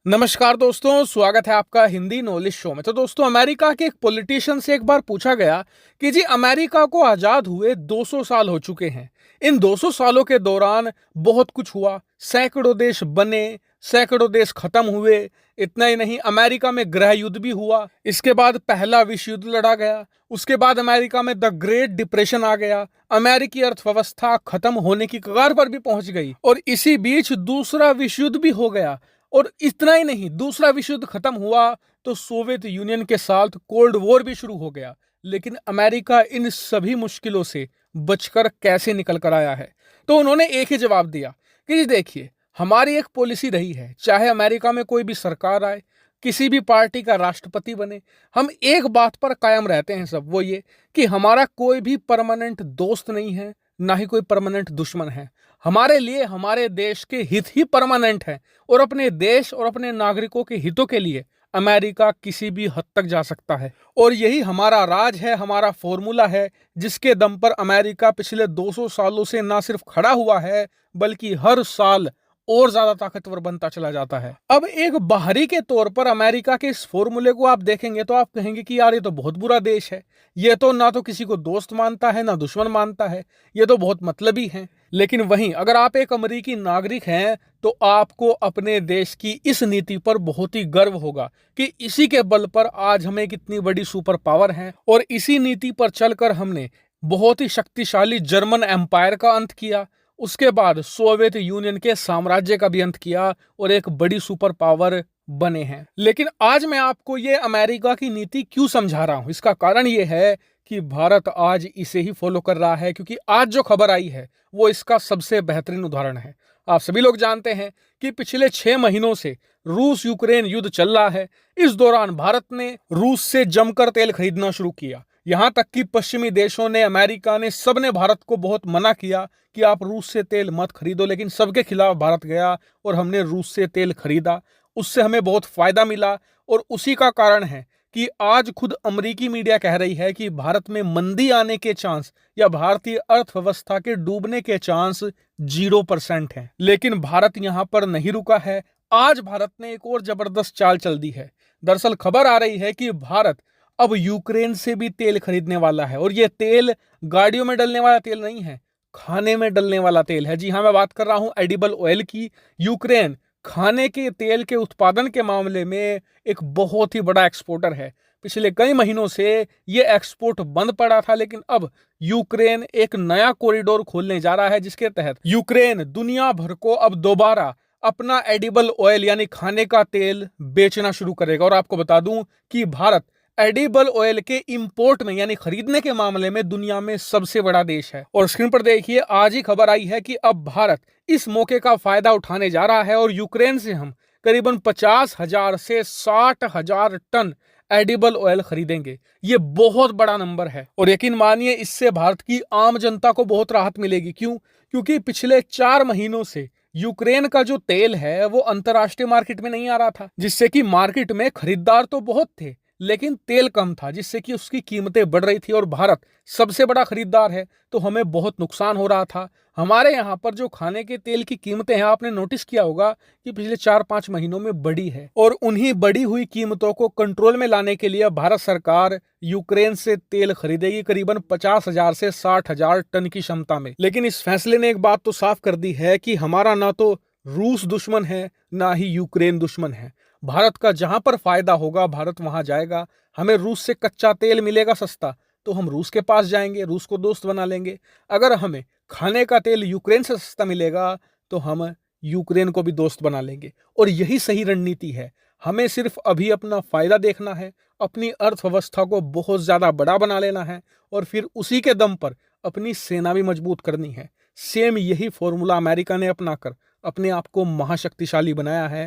नमस्कार दोस्तों, स्वागत है आपका हिंदी नॉलेज शो में। तो दोस्तों, अमेरिका के एक पॉलिटिशियन से एक बार पूछा गया कि जी अमेरिका को आजाद हुए 200 साल हो चुके हैं। इन 200 सालों के दौरान बहुत कुछ हुआ, सैकड़ों देश बने, सैकड़ों देश खत्म हुए। इतना ही नहीं, अमेरिका में गृह युद्ध भी हुआ। इसके बाद पहला विश्व युद्ध लड़ा गया। उसके बाद अमेरिका में द ग्रेट डिप्रेशन आ गया। अमेरिकी अर्थव्यवस्था खत्म होने की कगार पर भी पहुंच गई और इसी बीच दूसरा विश्व युद्ध भी हो गया। और इतना ही नहीं, दूसरा विश्व युद्ध खत्म हुआ तो सोवियत यूनियन के साथ कोल्ड वॉर भी शुरू हो गया। लेकिन अमेरिका इन सभी मुश्किलों से बचकर कैसे निकल कर आया है? तो उन्होंने एक ही जवाब दिया कि जी देखिए, हमारी एक पॉलिसी रही है, चाहे अमेरिका में कोई भी सरकार आए, किसी भी पार्टी का राष्ट्रपति बने, हम एक बात पर कायम रहते हैं सब, वो ये कि हमारा कोई भी परमानेंट दोस्त नहीं है, ना ही कोई परमानेंट दुश्मन है। हमारे लिए हमारे देश के हित ही परमानेंट है और अपने देश और अपने नागरिकों के हितों के लिए अमेरिका किसी भी हद तक जा सकता है। और यही हमारा राज है, हमारा फॉर्मूला है, जिसके दम पर अमेरिका पिछले 200 सालों से ना सिर्फ खड़ा हुआ है, बल्कि हर साल और ज्यादा ताकतवर बनता चला जाता है। अब एक बाहरी के तौर पर अमेरिका के इस फॉर्मूले को आप देखेंगे तो आप कहेंगे कि यार ये तो बहुत बुरा देश है, ये तो ना तो किसी को दोस्त मानता है ना दुश्मन मानता है, ये तो बहुत मतलबी है। लेकिन वहीं अगर आप एक अमेरिकी नागरिक हैं तो आपको अपने देश की इस नीति पर बहुत ही गर्व होगा कि इसी के बल पर आज हमें एक इतनी बड़ी सुपर पावर है और इसी नीति पर चलकर हमने बहुत ही शक्तिशाली जर्मन एम्पायर का अंत किया, उसके बाद सोवियत यूनियन के साम्राज्य का भी अंत किया और एक बड़ी सुपर पावर बने हैं। लेकिन आज मैं आपको ये अमेरिका की नीति क्यों समझा रहा हूं, इसका कारण ये है कि भारत आज इसे ही फॉलो कर रहा है, क्योंकि आज जो खबर आई है वो इसका सबसे बेहतरीन उदाहरण है। आप सभी लोग जानते हैं कि पिछले 6 महीनों से रूस यूक्रेन युद्ध चल रहा है। इस दौरान भारत ने रूस से जमकर तेल खरीदना शुरू किया। यहां तक कि पश्चिमी देशों ने, अमेरिका ने, सबने भारत को बहुत मना किया कि आप रूस से तेल मत खरीदो, लेकिन सबके खिलाफ भारत गया और हमने रूस से तेल खरीदा। उससे हमें बहुत फायदा मिला और उसी का कारण है कि आज खुद अमेरिकी मीडिया कह रही है कि भारत में मंदी आने के चांस या भारतीय अर्थव्यवस्था के डूबने के चांस 0% हैं। लेकिन भारत यहां पर नहीं रुका है। आज भारत ने एक और जबरदस्त चाल चल दी है। दरअसल खबर आ रही है कि भारत अब यूक्रेन से भी तेल खरीदने वाला है और यह तेल गाड़ियों में डलने वाला तेल नहीं है, खाने में डलने वाला तेल है। जी हाँ, मैं बात कर रहा हूं एडिबल ऑयल की। यूक्रेन खाने के तेल के उत्पादन के मामले में एक बहुत ही बड़ा एक्सपोर्टर है। पिछले कई महीनों से यह एक्सपोर्ट बंद पड़ा था, लेकिन अब यूक्रेन एक नया कॉरिडोर खोलने जा रहा है, जिसके तहत यूक्रेन दुनिया भर को अब दोबारा अपना एडिबल ऑयल यानी खाने का तेल बेचना शुरू करेगा। और आपको बता दूं कि भारत एडिबल ऑयल के इंपोर्ट में यानी खरीदने के मामले में दुनिया में सबसे बड़ा देश है। और स्क्रीन पर देखिए, आज ही खबर आई है कि अब भारत इस मौके का फायदा उठाने जा रहा है और यूक्रेन से हम करीबन 50,000 से 60,000 टन एडिबल ऑयल खरीदेंगे। ये बहुत बड़ा नंबर है और यकीन मानिए इससे भारत की आम जनता को बहुत राहत मिलेगी। क्यों? क्योंकि पिछले 4 महीनों से यूक्रेन का जो तेल है वो अंतरराष्ट्रीय मार्केट में नहीं आ रहा था, जिससे कि मार्केट में खरीदार तो बहुत थे लेकिन तेल कम था, जिससे कि उसकी कीमतें बढ़ रही थी। और भारत सबसे बड़ा खरीदार है तो हमें बहुत नुकसान हो रहा था। हमारे यहाँ पर जो खाने के तेल की कीमतें हैं, आपने नोटिस किया होगा कि पिछले 4-5 महीनों में बढ़ी है। और उन्हीं बढ़ी हुई कीमतों को कंट्रोल में लाने के लिए भारत सरकार यूक्रेन से तेल खरीदेगी करीबन 50,000 से 60,000 टन की क्षमता में। लेकिन इस फैसले ने एक बात तो साफ कर दी है कि हमारा ना तो रूस दुश्मन है ना ही यूक्रेन दुश्मन है। भारत का जहां पर फायदा होगा भारत वहां जाएगा। हमें रूस से कच्चा तेल मिलेगा सस्ता तो हम रूस के पास जाएंगे, रूस को दोस्त बना लेंगे। अगर हमें खाने का तेल यूक्रेन से सस्ता मिलेगा तो हम यूक्रेन को भी दोस्त बना लेंगे। और यही सही रणनीति है। हमें सिर्फ अभी अपना फायदा देखना है, अपनी अर्थव्यवस्था को बहुत ज्यादा बड़ा बना लेना है और फिर उसी के दम पर अपनी सेना भी मजबूत करनी है। सेम यही फॉर्मूला अमेरिका ने अपनाकर अपने आप को महाशक्तिशाली बनाया है